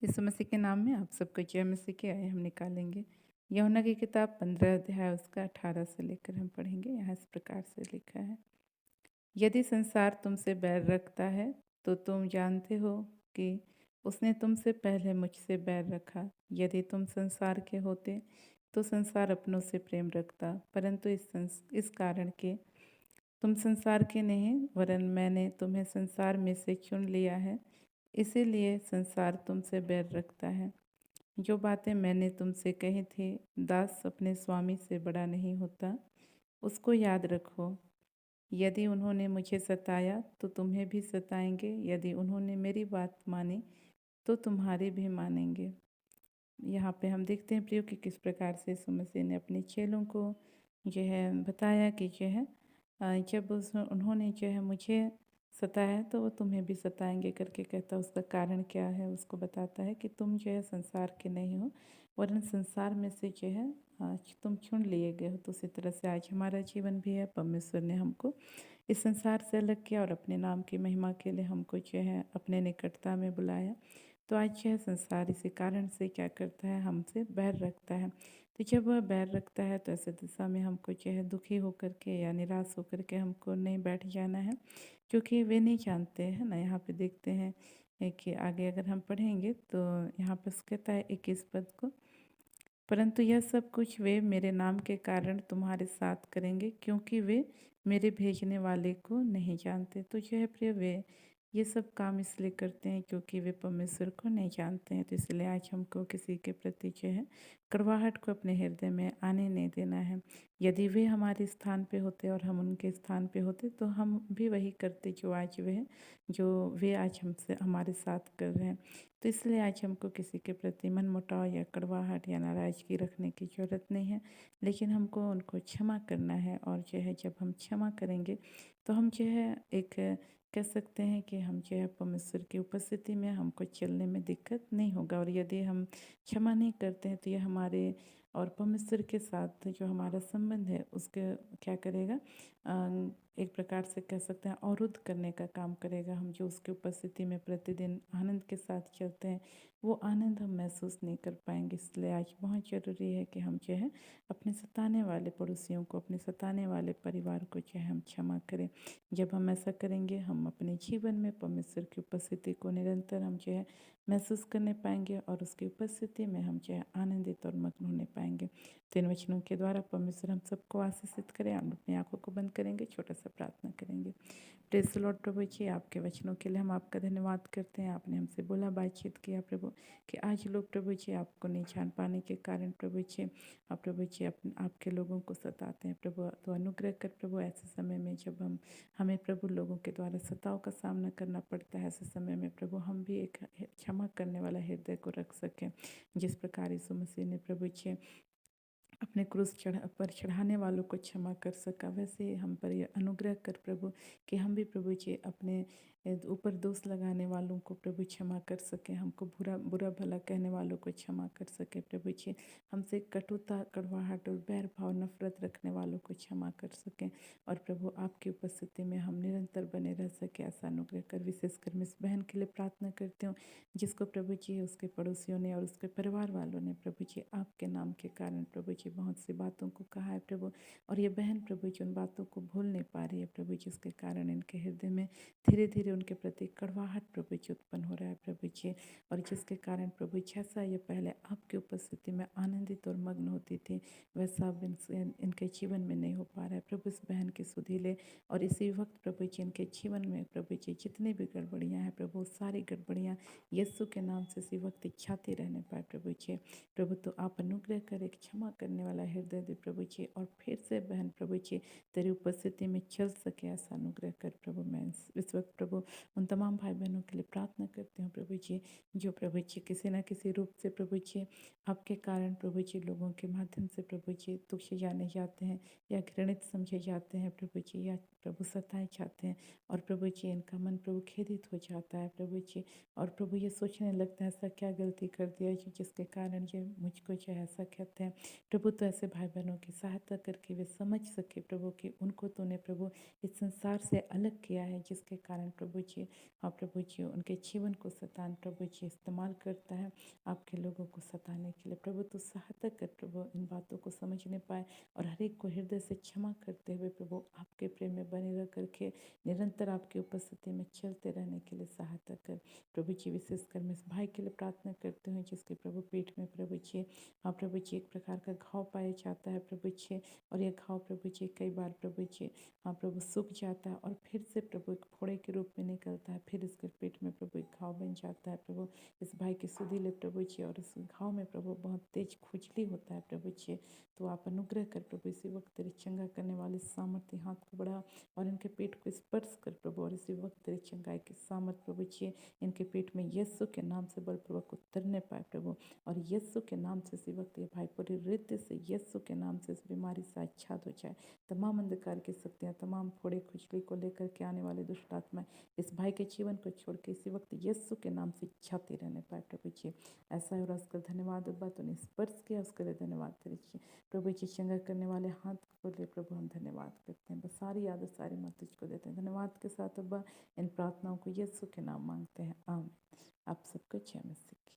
यीशु मसीह के नाम में आप सबको जय मसीह की आए हम निकालेंगे। यूहन्ना की किताब 15 अध्याय उसका 18 से लेकर हम पढ़ेंगे। यहाँ इस प्रकार से लिखा है, यदि संसार तुमसे बैर रखता है तो तुम जानते हो कि उसने तुमसे पहले मुझसे बैर रखा। यदि तुम संसार के होते तो संसार अपनों से प्रेम रखता, परंतु इस कारण के तुम संसार के नहीं, वरन मैंने तुम्हें संसार में से चुन लिया है, इसीलिए संसार तुमसे बैर रखता है। जो बातें मैंने तुमसे कही थी, दास अपने स्वामी से बड़ा नहीं होता, उसको याद रखो। यदि उन्होंने मुझे सताया तो तुम्हें भी सताएंगे, यदि उन्होंने मेरी बात मानी तो तुम्हारी भी मानेंगे। यहाँ पे हम देखते हैं प्रियो कि किस प्रकार से यीशु मसीह ने अपने चेलों को जो है बताया कि जो है जब उन्होंने जो है मुझे सताया तो वो तुम्हें भी सताएंगे करके कहता है। उसका कारण क्या है उसको बताता है कि तुम जो है संसार के नहीं हो, वरन संसार में से जो है तुम चुन लिए गए हो। तो उसी तरह से आज हमारा जीवन भी है। परमेश्वर ने हमको इस संसार से अलग किया और अपने नाम की महिमा के लिए हमको जो है अपने निकटता में बुलाया। तो आज यह संसार इसी कारण से क्या करता है, हमसे बैर रखता है। तो जब वह बैर रखता है तो ऐसे दिशा में हमको जो है दुखी होकर के या निराश होकर के हमको नहीं बैठ जाना है, क्योंकि वे नहीं जानते हैं ना। यहाँ पे देखते हैं कि आगे अगर हम पढ़ेंगे तो यहाँ पर कहता है 21 पद को, परंतु यह सब कुछ वे मेरे नाम के कारण तुम्हारे साथ करेंगे, क्योंकि वे मेरे भेजने वाले को नहीं जानते। तो जो है प्रिय, वे ये सब काम इसलिए करते हैं क्योंकि वे परमेश्वर को नहीं जानते हैं। तो इसलिए आज हमको किसी के प्रति जो है कड़वाहट को अपने हृदय में आने नहीं देना है। यदि वे हमारे स्थान पे होते और हम उनके स्थान पे होते तो हम भी वही करते जो वे आज हमसे हमारे साथ कर रहे हैं। तो इसलिए आज हमको किसी के प्रति मनमुटाव या कड़वाहट या नाराज़गी रखने की ज़रूरत नहीं है, लेकिन हमको उनको क्षमा करना है। और जो है जब हम क्षमा करेंगे तो हम जो है एक कह सकते हैं कि हम जो है परमेश्वर की उपस्थिति में हमको चलने में दिक्कत नहीं होगा। और यदि हम क्षमा नहीं करते हैं तो ये हमारे और परमेश्वर के साथ जो हमारा संबंध है उसके क्या करेगा, एक प्रकार से कह सकते हैं अवरुद्ध करने का काम करेगा। हम जो उसकी उपस्थिति में प्रतिदिन आनंद के साथ चलते हैं वो आनंद हम महसूस नहीं कर पाएंगे। इसलिए आज बहुत ज़रूरी है कि हम जो है अपने सताने वाले पड़ोसियों को, अपने सताने वाले परिवार को जो है हम क्षमा करें। जब हम ऐसा करेंगे हम अपने जीवन में परमेश्वर की उपस्थिति को निरंतर हम जो है महसूस करने पाएंगे और उसकी उपस्थिति में हम जो है आनंदित और मग्न होने पाएंगे। तो इन वचनों के द्वारा परमेश्वर हम सबको आशीषित करें। हम अपनी आंखों को बंद करेंगे, छोटा सा प्रार्थना करेंगे। प्रेस लॉर्ड प्रभु जी, आपके वचनों के लिए हम आपका धन्यवाद करते हैं। आपने हमसे बोला, बातचीत किया प्रभु, कि आज लोग प्रभु जी आपको नहीं जान पाने के कारण प्रभु जी आप प्रभु जी आपके लोगों को सताते हैं प्रभु। तो अनुग्रह कर प्रभु, ऐसे समय में जब हमें प्रभु लोगों के द्वारा सताव का सामना करना पड़ता है, ऐसे समय में प्रभु हम भी एक क्षमा करने वाला हृदय को रख सकें। जिस प्रकार यीशु मसीह ने प्रभु जी अपने क्रूस पर चढ़ाने वालों को क्षमा कर सका, वैसे ही हम पर यह अनुग्रह कर प्रभु कि हम भी प्रभु जी अपने ऊपर दोष लगाने वालों को प्रभु क्षमा कर सकें। हमको बुरा बुरा भला कहने वालों को क्षमा कर सके प्रभु जी। हमसे कटुता, कड़वाहट और बैर भाव, नफरत रखने वालों को क्षमा कर सकें। और प्रभु आपकी उपस्थिति में हम निरंतर बने रह सके, ऐसा अनुग्रह कर। विशेषकर मैं इस बहन के लिए प्रार्थना करती हूँ जिसको प्रभु जी उसके पड़ोसियों ने और उसके परिवार वालों ने प्रभु जी आपके नाम के कारण प्रभु जी बहुत सी बातों को कहा है प्रभु। और ये बहन प्रभु जी उन बातों को भूल नहीं पा रही है प्रभु जी, उसके कारण इनके हृदय में धीरे धीरे उनके प्रति कड़वाहट प्रभु जी उत्पन्न हो रहा है प्रभु जी। और जिसके कारण प्रभु जैसा ये पहले आपकी उपस्थिति में आनंदित और मग्न होती थी, वैसा अब इनके जीवन में नहीं हो पा रहा है प्रभु। इस बहन की सुधि ले और इसी वक्त प्रभु जी इनके जीवन में प्रभु जी जितनी भी गड़बड़ियाँ हैं प्रभु, सारी गड़बड़ियाँ यीशु के नाम से इसी वक्त छाती रहने पाए प्रभु जी। प्रभु तो आप अनुग्रह कर एक क्षमा करने वाला हृदय दे प्रभु जी, और फिर से बहन प्रभु जी तेरी उपस्थिति में चल सके, ऐसा अनुग्रह कर प्रभु। मैं इस वक्त प्रभु उन तमाम भाई बहनों के लिए प्रार्थना करती हूँ प्रभु जी, जो प्रभु जी किसी न किसी रूप से प्रभु जी आपके कारण प्रभु जी लोगों के माध्यम से प्रभु जी तुच्छ जाने जाते हैं या घृणित समझे जाते हैं प्रभु जी, या प्रभु सताए जाते हैं और प्रभु जी इनका मन प्रभु खेदित हो जाता है प्रभु जी। और प्रभु ये सोचने लगता है ऐसा क्या गलती कर दिया जी जिसके कारण ये मुझको जो है ऐसा कहते हैं। प्रभु तो ऐसे भाई बहनों की सहायता करके वे समझ सके प्रभु कि उनको तूने प्रभु इस संसार से अलग किया है, जिसके कारण प्रभु जी हाँ प्रभु जी उनके जीवन को शैतान प्रभु जी इस्तेमाल करता है आपके लोगों को सताने के लिए। प्रभु तो सहायता कर प्रभु इन बातों को समझने पाए और हर एक को हृदय से क्षमा करते हुए प्रभु आपके प्रेम में बने रह करके निरंतर आपकी उपस्थिति में चलते रहने के लिए सहायता कर प्रभु जी। विशेषकर मैं इस भाई के लिए प्रार्थना करती हूँ जिसके प्रभु पेट में प्रभु जी हाँ प्रभु जी एक प्रकार का घाव पाया जाता है प्रभु जी। और यह घाव प्रभु जी कई बार प्रभु जी हाँ प्रभु सूख जाता है और फिर से प्रभु एक फोड़े के रूप में निकलता है, फिर इसके पेट में प्रभु एक घाव बन जाता है प्रभु। इस भाई की सुधीले प्रभु जी और इस घाव में प्रभु बहुत तेज खुजली होता है प्रभु जी। तो आप अनुग्रह कर प्रभु इसी वक्त तेरी चंगा करने वाले सामर्थ्य हाथ को बढ़ा और इनके पेट को स्पर्श कर प्रभु और इसी वक्त तेरी चंगाई के सामर्थ्य प्रभु जी इनके पेट में यीशु के नाम से बलपूर्वक उतरने पाए प्रभु। और यीशु के नाम से इसी वक्त ये भाई पूरी रीति से यीशु के नाम से इस बीमारी से आच्छाद हो जाए। तमाम अंधकार की शक्तियाँ, तमाम फोड़े खुजली को लेकर के आने वाले दुष्ट आत्माएं इस भाई के जीवन को छोड़ के इसी वक्त यीशु के नाम से जाते रहने पाए प्रभु जी। ऐसा है और उसका धन्यवाद अब्बा तूने स्पर्श किया उसके लिए धन्यवाद तेरे जी प्रभु जी। चंगा करने वाले हाथ को ले प्रभु हम धन्यवाद करते हैं, बस सारी आदत सारी मत तुझको देते हैं। धन्यवाद के साथ अब्बा इन प्रार्थनाओं को यीशु के नाम मांगते हैं, आमीन। आप सबको जय मसीह की।